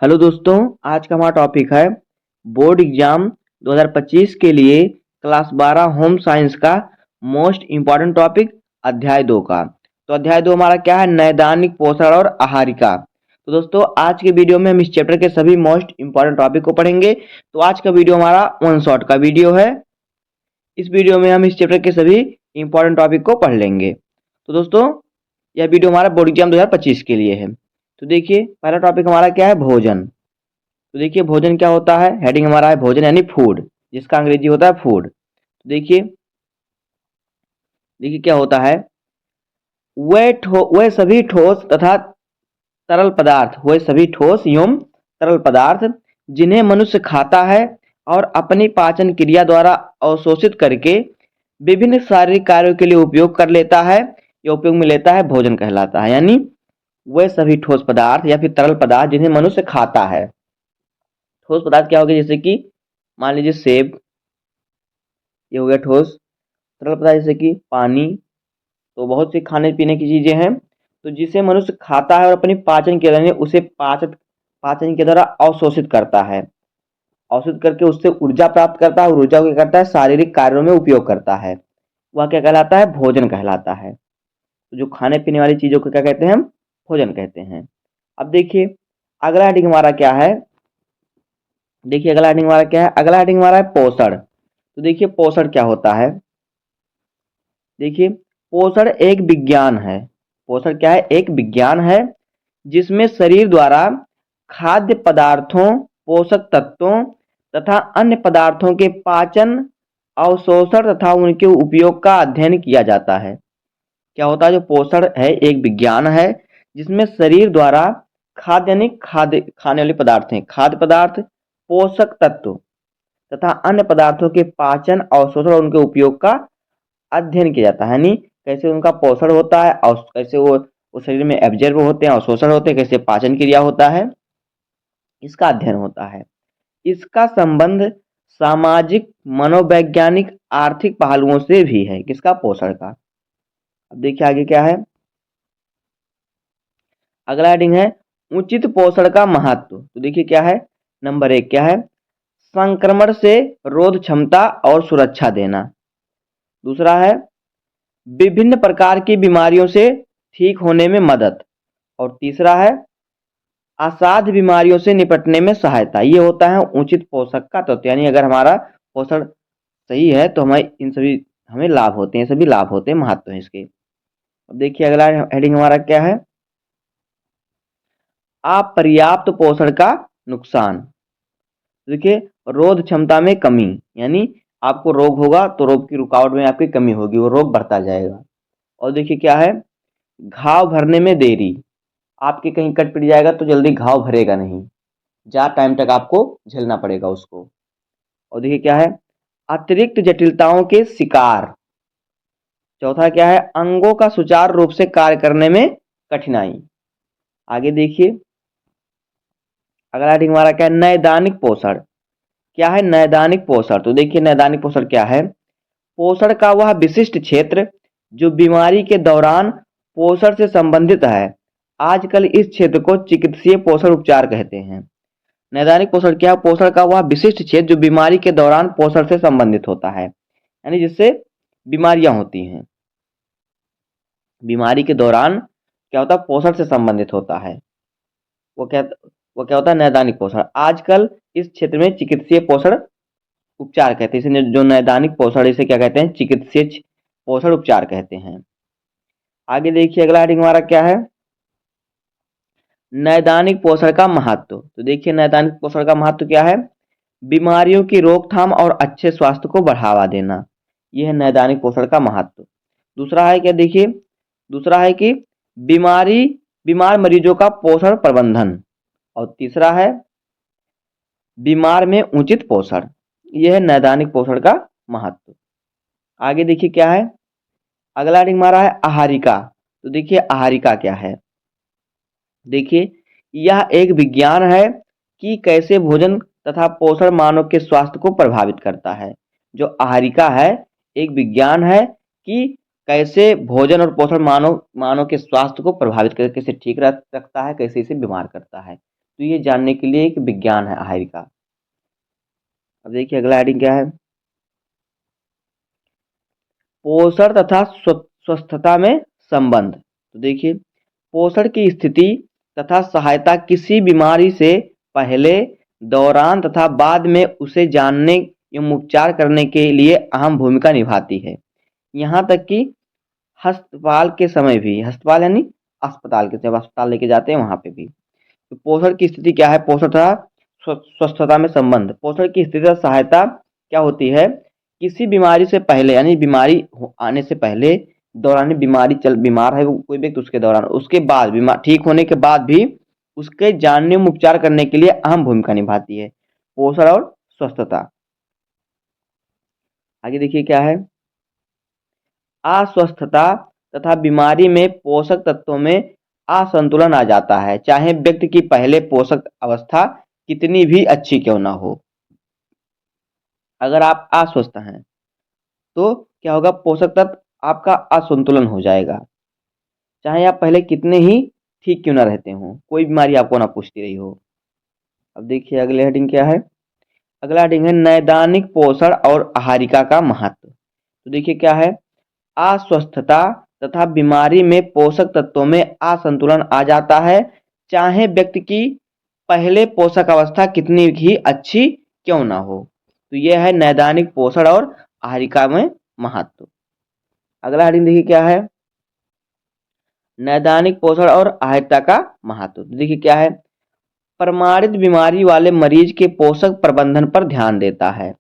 Hello दोस्तों, आज का हमारा टॉपिक है बोर्ड एग्जाम 2025 के लिए क्लास 12 होम साइंस का मोस्ट इम्पॉर्टेंट टॉपिक अध्याय 2 का। तो अध्याय 2 हमारा क्या है? नैदानिक पोषण और आहारिका। तो दोस्तों, आज के वीडियो में हम इस चैप्टर के सभी मोस्ट इम्पॉर्टेंट टॉपिक को पढ़ेंगे। तो आज का वीडियो हमारा वन शॉट का वीडियो है। इस वीडियो में हम इस चैप्टर के सभी इम्पॉर्टेंट टॉपिक को पढ़ लेंगे। तो दोस्तों, यह वीडियो हमारा बोर्ड एग्जाम 2025 के लिए है। तो देखिए, पहला टॉपिक हमारा क्या है? भोजन। तो देखिए, भोजन क्या होता है? हेडिंग हमारा है भोजन यानी फूड, जिसका अंग्रेजी होता है फूड। तो देखिए देखिए क्या होता है? वह सभी ठोस तथा तरल पदार्थ, वह सभी ठोस एवं तरल पदार्थ जिन्हें मनुष्य खाता है और अपनी पाचन क्रिया द्वारा अवशोषित करके विभिन्न शारीरिक कार्यों के लिए उपयोग कर लेता है या उपयोग में लेता है, भोजन कहलाता है। यानी वह सभी ठोस पदार्थ या फिर तरल पदार्थ जिन्हें मनुष्य खाता है। ठोस पदार्थ क्या हो गया? जैसे कि मान लीजिए सेब, ये हो गया ठोस। तरल पदार्थ जैसे कि पानी। तो बहुत सी खाने पीने की चीजें हैं तो जिसे मनुष्य खाता है और अपनी पाचन क्रिया में उसे पाचन पाचन के द्वारा अवशोषित करता है। अवशोषित करके उससे ऊर्जा प्राप्त करता है और ऊर्जा को क्या करता है? शारीरिक कार्यों में उपयोग करता है। वह क्या कहलाता है? भोजन कहलाता है। तो जो खाने पीने वाली चीजों को क्या कहते हैं? हम भोजन कहते हैं। अब देखिए, अगला हेडिंग हमारा क्या है? देखिए, अगला हेडिंग हमारा क्या है? अगला हेडिंग हमारा है पोषण। तो देखिए, पोषण क्या होता है? देखिए, पोषण एक विज्ञान है। पोषण क्या है? एक विज्ञान है जिसमें शरीर द्वारा खाद्य पदार्थों, पोषक तत्वों तथा अन्य पदार्थों के पाचन, अवशोषण तथा उनके उपयोग का अध्ययन किया जाता है। क्या होता है? जो पोषण है एक विज्ञान है जिसमें शरीर द्वारा खाद्य यानी खाद्य खाने वाले पदार्थ हैं, खाद्य पदार्थ, पोषक तत्व तथा अन्य पदार्थों के पाचन, अवशोषण और उनके उपयोग का अध्ययन किया जाता है। यानी कैसे उनका पोषण होता है और कैसे वो शरीर में एब्जॉर्ब होते हैं, अवशोषण होते हैं, कैसे पाचन क्रिया होता है, इसका अध्ययन होता है। इसका संबंध सामाजिक, मनोवैज्ञानिक, आर्थिक पहलुओं से भी है। किसका? पोषण का। अब देखिए आगे क्या है? अगला हेडिंग है उचित पोषण का महत्व। तो देखिए क्या है? नंबर 1 क्या है? संक्रमण से रोध क्षमता और सुरक्षा देना। दूसरा है विभिन्न प्रकार की बीमारियों से ठीक होने में मदद। और तीसरा है असाध्य बीमारियों से निपटने में सहायता। ये होता है उचित पोषक का तत्व। यानी अगर हमारा पोषण सही है तो हमें इन सभी हमें लाभ होते हैं, सभी लाभ होते हैं, महत्व है इसके। अब देखिए अगला हेडिंग हमारा क्या है? अपर्याप्त पोषण का नुकसान। देखिए, रोध क्षमता में कमी, यानी आपको रोग होगा तो रोग की रुकावट में आपकी कमी होगी, वो रोग बढ़ता जाएगा। और देखिए क्या है? घाव भरने में देरी। आपके कहीं कट पिट जाएगा तो जल्दी घाव भरेगा नहीं, ज़्यादा टाइम तक आपको झेलना पड़ेगा उसको। और देखिए क्या है? अतिरिक्त जटिलताओं के शिकार। चौथा क्या है? अंगों का सुचारू रूप से कार्य करने में कठिनाई। आगे देखिए, अगला हेडिंग हमारा क्या है? नैदानिक पोषण। क्या है नैदानिक पोषण? तो देखिए, नैदानिक पोषण क्या है? पोषण का वह विशिष्ट क्षेत्र जो बीमारी के दौरान पोषण से संबंधित है। आजकल इस क्षेत्र को चिकित्सीय पोषण उपचार कहते हैं। नैदानिक पोषण क्या है? पोषण का वह विशिष्ट क्षेत्र जो बीमारी के दौरान पोषण से संबंधित होता है, यानी जिससे बीमारियां होती हैं। बीमारी के दौरान क्या होता है? पोषण से संबंधित होता है। वो क्या वो क्या होता है? नैदानिक पोषण। आजकल इस क्षेत्र में चिकित्सीय पोषण उपचार कहते हैं। इसे जो नैदानिक पोषण, इसे क्या कहते हैं? चिकित्सीय पोषण उपचार कहते हैं। आगे देखिए, अगला हेडिंग हमारा क्या है? नैदानिक पोषण का महत्व। तो देखिए, नैदानिक पोषण का महत्व क्या है? बीमारियों की रोकथाम और अच्छे स्वास्थ्य को बढ़ावा देना। यह है नैदानिक पोषण का महत्व। दूसरा है क्या? देखिए, दूसरा है कि बीमार मरीजों का पोषण प्रबंधन। और तीसरा है बीमार में उचित पोषण। यह है नैदानिक पोषण का महत्व। आगे देखिए क्या है? अगला हेडिंग हमारा है आहारिका। तो देखिए, आहारिका क्या है? देखिए, यह एक विज्ञान है कि कैसे भोजन तथा पोषण मानव के स्वास्थ्य को प्रभावित करता है। जो आहारिका है एक विज्ञान है कि कैसे भोजन और पोषण मानव के स्वास्थ्य को प्रभावित करके कैसे ठीक रखता है, कैसे इसे बीमार करता है। तो ये जानने के लिए एक विज्ञान है आहार का। अब देखिए अगला हेडिंग क्या है, पोषण तथा स्वस्थता में संबंध। तो देखिए पोषण की स्थिति तथा सहायता किसी बीमारी से पहले, दौरान तथा बाद में उसे जानने एवं उपचार करने के लिए अहम भूमिका निभाती है। यहाँ तक कि अस्पताल के समय भी, अस्पताल यानी अस्पताल के, जब अस्पताल लेके जाते हैं वहाँ पे भी। तो पोषण की स्थिति क्या है, पोषण तथा स्वस्थता में संबंध। पोषण की स्थिति तथा सहायता क्या होती है, किसी बीमारी से पहले यानी बीमारी आने से पहले, दौरान बीमार है वो कोई व्यक्ति, उसके दौरान, उसके बाद बीमार ठीक होने के बाद भी उसके जानने में उपचार करने के लिए अहम भूमिका निभाती है पोषण और स्वस्थता। आगे देखिए क्या है, अस्वस्थता तथा बीमारी में पोषक तत्वों में असंतुलन आ जाता है, चाहे व्यक्ति की पहले पोषक अवस्था कितनी भी अच्छी क्यों ना हो। अगर आप अस्वस्थ हैं तो क्या होगा, पोषक तत्व आपका असंतुलन हो जाएगा, चाहे आप पहले कितने ही ठीक क्यों ना रहते हो, कोई बीमारी आपको ना पूछती रही हो। अब देखिए अगले हेडिंग क्या है, अगला हेडिंग है नैदानिक पोषण और आहारिका का महत्व। तो देखिए क्या है, अस्वस्थता तथा बीमारी में पोषक तत्वों में असंतुलन आ जाता है, चाहे व्यक्ति की पहले पोषक अवस्था कितनी ही अच्छी क्यों ना हो। तो यह है नैदानिक पोषण और आहारिका में महत्व। अगला हेडिंग देखिए क्या है, नैदानिक पोषण और आहारिता का महत्व। तो देखिए क्या है, प्रमाणित बीमारी वाले मरीज के पोषक प्रबंधन पर ध्यान देता है।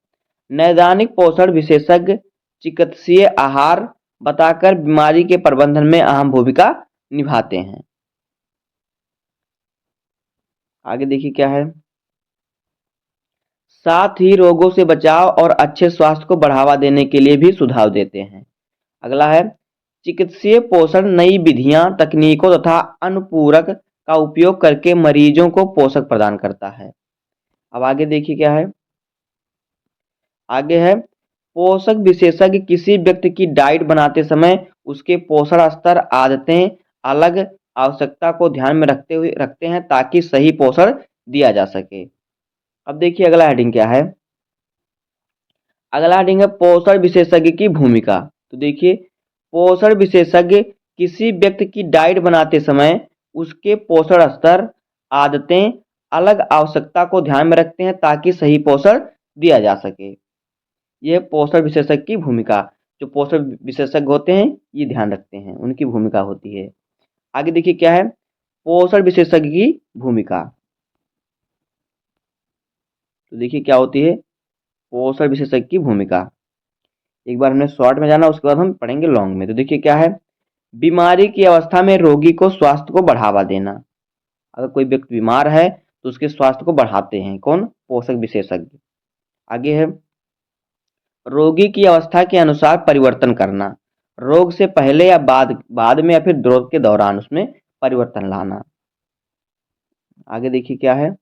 नैदानिक पोषण विशेषज्ञ चिकित्सीय आहार बताकर बीमारी के प्रबंधन में अहम भूमिका निभाते हैं। आगे देखिए क्या है, साथ ही रोगों से बचाव और अच्छे स्वास्थ्य को बढ़ावा देने के लिए भी सुझाव देते हैं। अगला है चिकित्सीय पोषण नई विधियां, तकनीकों तथा अनुपूरक का उपयोग करके मरीजों को पोषक प्रदान करता है। अब आगे देखिए क्या है, आगे है पोषक विशेषज्ञ किसी व्यक्ति की डाइट बनाते समय उसके पोषण स्तर, आदतें, अलग आवश्यकता को ध्यान में रखते हैं ताकि सही पोषण दिया जा सके। अब देखिए अगला हेडिंग क्या है, अगला हेडिंग है पोषण विशेषज्ञ की भूमिका। तो देखिए पोषण विशेषज्ञ किसी व्यक्ति की डाइट बनाते समय उसके पोषण स्तर, आदतें, अलग आवश्यकता को ध्यान में रखते हैं ताकि सही पोषण दिया जा सके। यह पोषण विशेषज्ञ की भूमिका, जो पोषण विशेषज्ञ होते हैं ये ध्यान रखते हैं, उनकी भूमिका होती है। आगे देखिए क्या है, पोषण विशेषज्ञ की भूमिका। तो देखिए क्या होती है पोषण विशेषज्ञ की भूमिका। एक बार हमने शॉर्ट में जाना, उसके बाद हम पढ़ेंगे लॉन्ग में। तो देखिए क्या है, बीमारी की अवस्था में रोगी को स्वास्थ्य को बढ़ावा देना। अगर कोई व्यक्ति बीमार है तो उसके स्वास्थ्य को बढ़ाते हैं कौन, पोषक विशेषज्ञ। आगे है रोगी की अवस्था के अनुसार परिवर्तन करना, रोग से पहले या बाद में या फिर रोग के दौरान उसमें परिवर्तन लाना। आगे देखिए क्या है,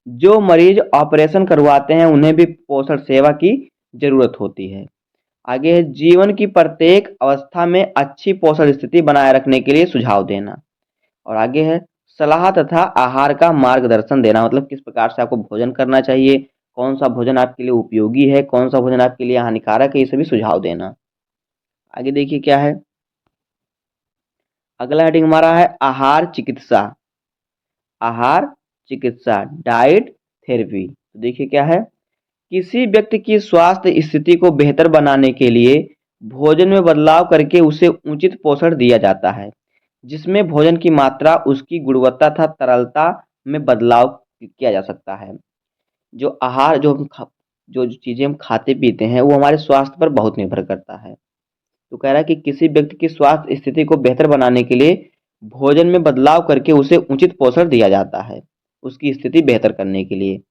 जो मरीज ऑपरेशन करवाते हैं उन्हें भी पोषण सेवा की जरूरत होती है। आगे है जीवन की प्रत्येक अवस्था में अच्छी पोषण स्थिति बनाए रखने के लिए सुझाव देना। और आगे है सलाह तथा आहार का मार्गदर्शन देना, मतलब किस प्रकार से आपको भोजन करना चाहिए, कौन सा भोजन आपके लिए उपयोगी है, कौन सा भोजन आपके लिए हानिकारक है, ये सभी सुझाव देना। आगे देखिए क्या है, अगला हेडिंग हमारा है आहार चिकित्सा। आहार चिकित्सा, डाइट थेरेपी। तो देखिए क्या है, किसी व्यक्ति की स्वास्थ्य स्थिति को बेहतर बनाने के लिए भोजन में बदलाव करके उसे उचित पोषण दिया जाता है, जिसमें भोजन की मात्रा, उसकी गुणवत्ता तथा तरलता में बदलाव किया जा सकता है। जो आहार जो चीज़ें हम खाते पीते हैं वो हमारे स्वास्थ्य पर बहुत निर्भर करता है। तो कह रहा है कि किसी व्यक्ति की स्वास्थ्य स्थिति को बेहतर बनाने के लिए भोजन में बदलाव करके उसे उचित पोषण दिया जाता है, उसकी स्थिति बेहतर करने के लिए,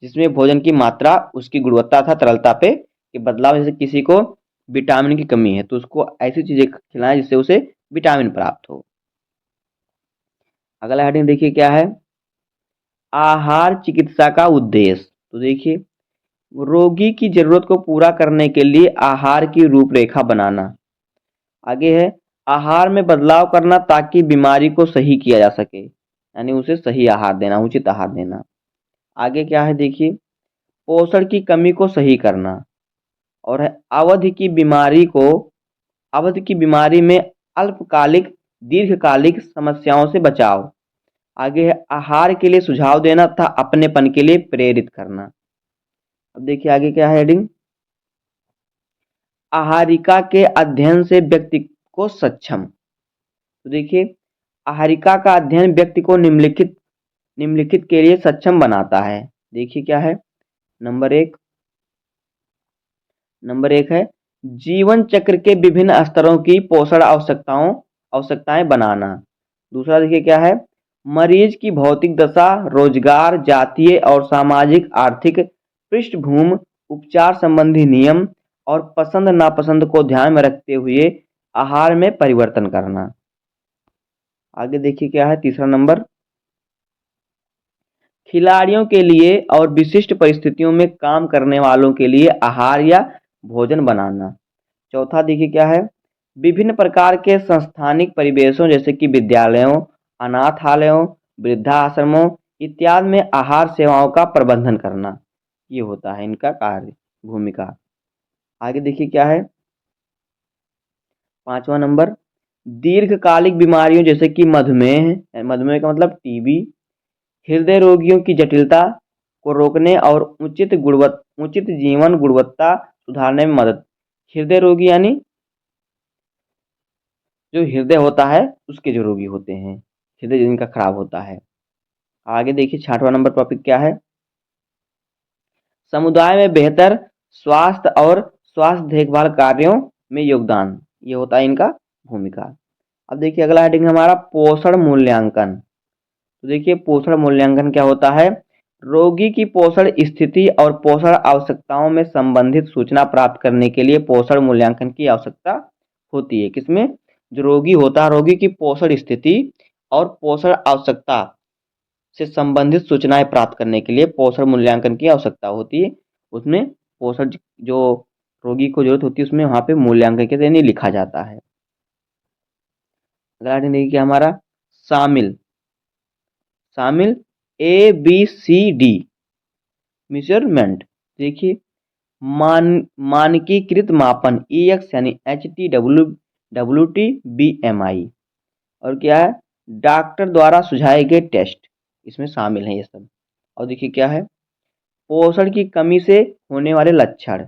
जिसमें भोजन की मात्रा, उसकी गुणवत्ता तथा तरलता पे के बदलाव। जैसे किसी को विटामिन की कमी है तो उसको ऐसी चीजें खिलाएं जिससे उसे विटामिन प्राप्त हो। अगला हेडिंग देखिए क्या है, आहार चिकित्सा का उद्देश्य। तो देखिए रोगी की जरूरत को पूरा करने के लिए आहार की रूपरेखा बनाना। आगे है आहार में बदलाव करना ताकि बीमारी को सही किया जा सके, यानी उसे सही आहार देना, उचित आहार देना। आगे क्या है देखिए, पोषण की कमी को सही करना और है अवधि की बीमारी में अल्पकालिक दीर्घकालिक समस्याओं से बचाव। आगे है आहार के लिए सुझाव देना तथा अपनेपन के लिए प्रेरित करना। अब देखिए आगे क्या है हेडिंग, आहारिका के अध्ययन से व्यक्ति को सक्षम। तो देखिए आहारिका का अध्ययन व्यक्ति को निम्नलिखित के लिए सक्षम बनाता है। देखिए क्या है, नंबर एक है जीवन चक्र के विभिन्न स्तरों की पोषण आवश्यकताएं बनाना। दूसरा देखिए क्या है, मरीज की भौतिक दशा, रोजगार, जातीय और सामाजिक आर्थिक पृष्ठभूमि, उपचार संबंधी नियम और पसंद नापसंद को ध्यान में रखते हुए आहार में परिवर्तन करना। आगे देखिए क्या है, तीसरा नंबर, खिलाड़ियों के लिए और विशिष्ट परिस्थितियों में काम करने वालों के लिए आहार या भोजन बनाना। चौथा देखिए क्या है, विभिन्न प्रकार के संस्थानिक परिवेशों जैसे कि विद्यालयों, अनाथालयों, वृद्धाश्रमों इत्यादि में आहार सेवाओं का प्रबंधन करना। ये होता है इनका कार्य, भूमिका। आगे देखिए क्या है, पांचवा नंबर, दीर्घकालिक बीमारियों जैसे कि मधुमेह का मतलब टीबी, हृदय रोगियों की जटिलता को रोकने और उचित जीवन गुणवत्ता सुधारने में मदद। हृदय रोगी यानी जो हृदय होता है उसके जो रोगी होते हैं, हृदय जिनका खराब होता है। आगे देखिए छठवां नंबर टॉपिक क्या है, समुदाय में बेहतर स्वास्थ्य देखभाल कार्यों में योगदान। ये होता है इनका भूमिका। अब देखिए अगला हेडिंग हमारा पोषण मूल्यांकन। तो देखिए पोषण मूल्यांकन क्या होता है, रोगी की पोषण स्थिति और पोषण आवश्यकताओं में संबंधित सूचना प्राप्त करने के लिए पोषण मूल्यांकन की आवश्यकता होती है। किसमें, जो रोगी होता है, रोगी की पोषण स्थिति और पोषण आवश्यकता से संबंधित सूचनाएं प्राप्त करने के लिए पोषण मूल्यांकन की आवश्यकता होती है। उसमें पोषण जो रोगी को जरूरत होती है उसमें वहाँ पे मूल्यांकन के यानी लिखा जाता है। अगला देखिए क्या हमारा, शामिल ABCD मेजरमेंट। देखिए मानकीकृत मापन EX यानी HT WT BMI और क्या है, डॉक्टर द्वारा सुझाए गए टेस्ट इसमें शामिल हैं ये सब। और देखिए क्या है, पोषण की कमी से होने वाले लक्षण।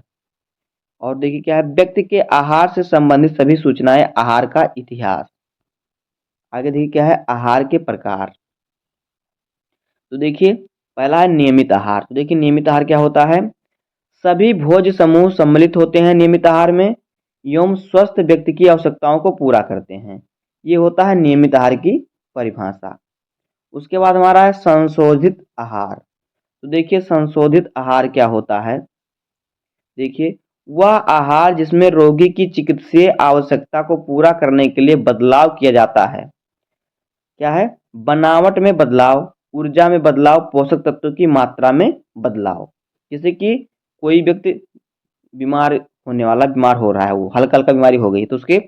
और देखिए क्या है, व्यक्ति के आहार से संबंधित सभी सूचनाएं, आहार का इतिहास। आगे देखिए क्या है, आहार के प्रकार। तो देखिए पहला है नियमित आहार। तो देखिए नियमित आहार क्या होता है, सभी भोज्य समूह सम्मिलित होते हैं नियमित आहार में एवं स्वस्थ व्यक्ति की आवश्यकताओं को पूरा करते हैं। ये होता है नियमित आहार की परिभाषा। उसके बाद हमारा है संशोधित आहार। तो देखिए संशोधित आहार क्या होता है, देखिए वह आहार जिसमें रोगी की चिकित्सीय आवश्यकता को पूरा करने के लिए बदलाव किया जाता है। क्या है, बनावट में बदलाव, ऊर्जा में बदलाव, पोषक तत्वों की मात्रा में बदलाव। जैसे कि कोई व्यक्ति बीमार हो रहा है, वो हल्का हल्का बीमारी हो गई तो उसके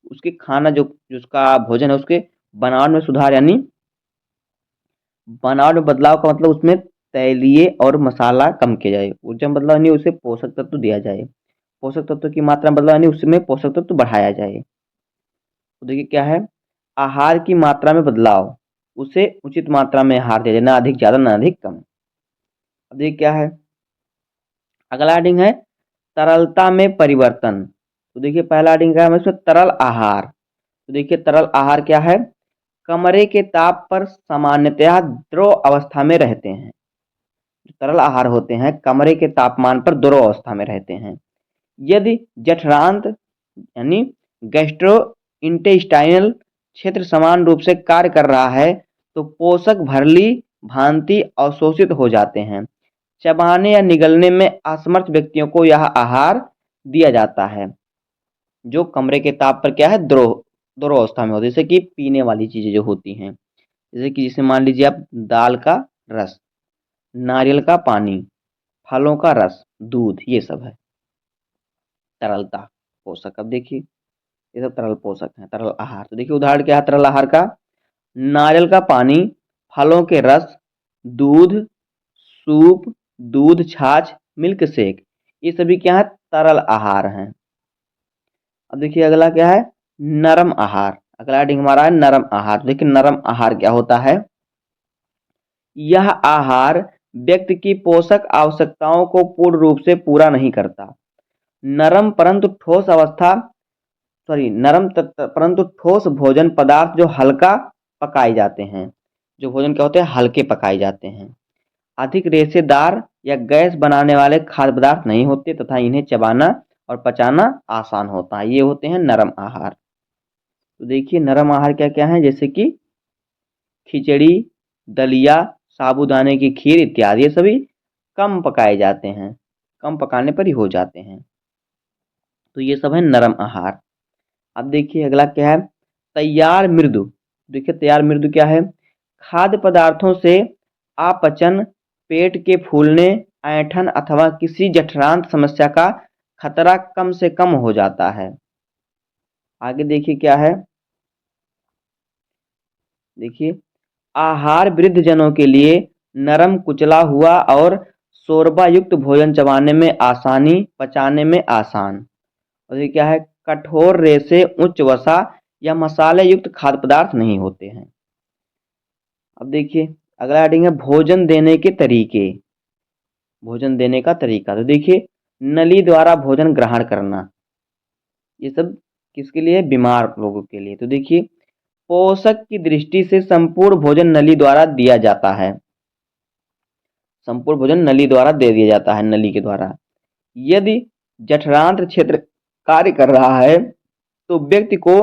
उसके खाना जो जो उसका भोजन है उसके बनावट में सुधार, यानी बनावट में बदलाव का मतलब उसमें तैलीय और मसाला कम किया जाए। ऊर्जा में बदलाव यानी उसे पोषक तत्व दिया जाए, पोषक तत्व की मात्रा में बदलाव यानी उसमें पोषक तत्व बढ़ाया जाए। तो देखिए क्या है, आहार की मात्रा में बदलाव, उसे उचित मात्रा में आहार दिया जाए, ना अधिक ज़्यादा ना अधिक कम। अब देखिए क्या है, अगला हेडिंग है तरलता में परिवर्तन। तो देखिए पहला हेडिंग क्या है इसमें, तरल आहार। तो देखिए तरल आहार क्या है, कमरे के ताप पर सामान्यतया द्रव अवस्था में रहते हैं। जो तरल आहार होते हैं कमरे के तापमान पर द्रव अवस्था में रहते हैं। यदि जठरांत यानी गैस्ट्रो इंटेस्टाइनल क्षेत्र समान रूप से कार्य कर रहा है तो पोषक भरली भांति अवशोषित हो जाते हैं। चबाने या निगलने में असमर्थ व्यक्तियों को यह आहार दिया जाता है जो कमरे के ताप पर क्या है, द्रव द्रव अवस्था में होती है। जैसे कि पीने वाली चीजें जो होती हैं, जैसे कि जिसे मान लीजिए आप दाल का रस, नारियल का पानी, फलों का रस, दूध, ये सब है तरलता पोषक। अब देखिए ये सब तरल पोषक हैं, तरल आहार। तो देखिए उदाहरण क्या है तरल आहार का, नारियल का पानी, फलों के रस, दूध, सूप, दूध छाछ, मिल्क शेक, ये सभी क्या है? तरल आहार हैं। अब देखिए अगला क्या है? नरम आहार। अगला हेडिंग हमारा है नरम आहार। देखिए नरम आहार क्या होता है? यह आहार व्यक्ति की पोषक आवश्यकताओं को पूर्ण रूप से पूरा नहीं करता। नरम परंतु ठोस अवस्था नरम परंतु ठोस भोजन पदार्थ जो हल्का पकाए जाते हैं। जो भोजन क्या होते हैं? हल्के पकाए जाते हैं। अधिक रेशेदार या गैस बनाने वाले खाद्य पदार्थ नहीं होते तथा इन्हें चबाना और पचाना आसान होता है। ये होते हैं नरम आहार। तो देखिए नरम आहार क्या क्या है? जैसे कि खिचड़ी, दलिया, साबूदाने की खीर इत्यादि, ये सभी कम पकाए जाते हैं, कम पकाने पर ही हो जाते हैं। तो ये सब है नरम आहार। अब देखिए अगला क्या है? तैयार मृदु। देखिए तैयार मृदु क्या है? खाद्य पदार्थों से अपचन, पेट के फूलने, ऐंठन अथवा किसी जठरांत समस्या का खतरा कम से कम हो जाता है। आगे देखिए क्या है? देखिए आहार वृद्धजनों के लिए नरम कुचला हुआ और शोरबा युक्त भोजन चबाने में आसानी, पचाने में आसान। और ये क्या है? कठोर रेशे, उच्च वसा या मसाले युक्त खाद्य पदार्थ नहीं होते हैं। अब देखिए अगला हेडिंग है भोजन देने के तरीके। भोजन देने का तरीका। तो देखिए नली द्वारा भोजन ग्रहण करना, ये सब किसके लिए? बीमार लोगों के लिए। तो देखिए पोषक की दृष्टि से संपूर्ण भोजन नली द्वारा दिया जाता है। संपूर्ण भोजन नली द्वारा दे दिया जाता है, नली के द्वारा। यदि जठरांत्र क्षेत्र कार्य कर रहा है तो व्यक्ति को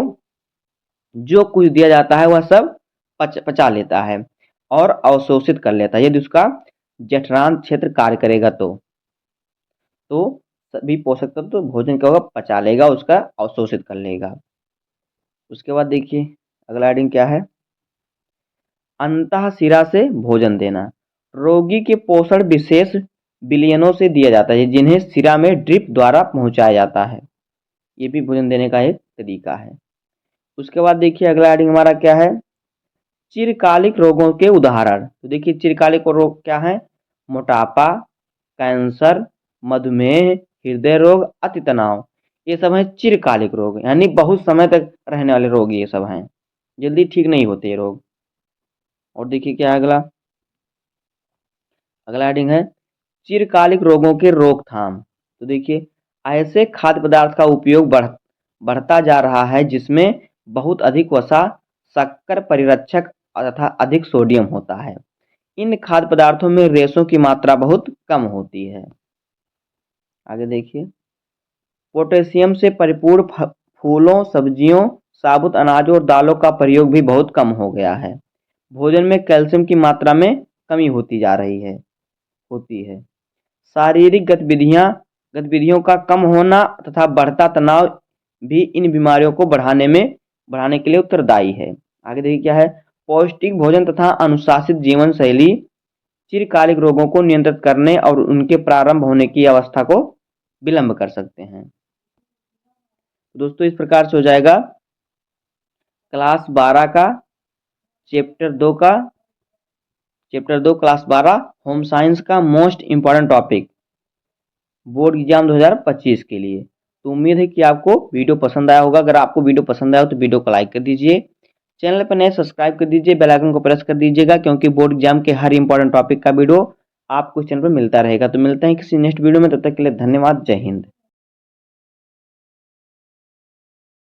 जो कुछ दिया जाता है वह सब पचा लेता है और अवशोषित कर लेता है। यदि उसका जठरांत्र क्षेत्र कार्य करेगा तो सभी पोषक तत्व तो भोजन क्या होगा? पचा लेगा, उसका अवशोषित कर लेगा। उसके बाद देखिए अगला हेडिंग क्या है? अंतःशिरा से भोजन देना। रोगी के पोषण विशेष विलयनों से दिया जाता है जिन्हें शिरा में ड्रिप द्वारा पहुंचाया जाता है। ये भी भोजन देने का एक तरीका है। उसके बाद देखिए अगला हेडिंग हमारा क्या है? चिरकालिक रोगों के उदाहरण। तो देखिए चिरकालिक रोग क्या है? मोटापा, कैंसर, मधुमेह, हृदय रोग, अति तनाव, ये सब हैं चिरकालिक रोग, यानी बहुत समय तक रहने वाले रोग ये सब हैं, जल्दी ठीक नहीं होते ये रोग। और देखिए क्या है अगला? अगला हेडिंग है चिरकालिक रोगों के रोकथाम। तो देखिए ऐसे खाद्य पदार्थ का उपयोग बढ़ता जा रहा है जिसमें बहुत अधिक वसा, शक्कर परिरक्षक तथा अधिक सोडियम होता है। इन खाद्य पदार्थों में रेशों की मात्रा बहुत कम होती है। आगे देखिए पोटेशियम से परिपूर्ण फूलों, सब्जियों, साबुत अनाजों और दालों का प्रयोग भी बहुत कम हो गया है। भोजन में कैल्शियम की मात्रा में कमी होती है। शारीरिक गतिविधियों का कम होना तथा बढ़ता तनाव भी इन बीमारियों को बढ़ाने के लिए उत्तरदायी है। आगे देखिए क्या है? पौष्टिक भोजन तथा अनुशासित जीवन शैली चिरकालिक रोगों को नियंत्रित करने और उनके प्रारंभ होने की अवस्था को विलंब कर सकते हैं। दोस्तों इस प्रकार से हो जाएगा क्लास 12 का चैप्टर 2 क्लास 12 होम साइंस का most important topic board exam 2025 के लिए। तो उम्मीद है कि आपको वीडियो पसंद आया होगा। अगर आपको वीडियो पसंद आया हो तो वीडियो को लाइक कर दीजिए, चैनल पर नए सब्सक्राइब कर दीजिए, बेल आइकन को प्रेस कर दीजिएगा क्योंकि बोर्ड एग्जाम के हर इंपॉर्टेंट टॉपिक का वीडियो आपको चैनल पर मिलता रहेगा। तो मिलते हैं किसी नेक्स्ट वीडियो में, तब तक के लिए धन्यवाद। जय हिंद।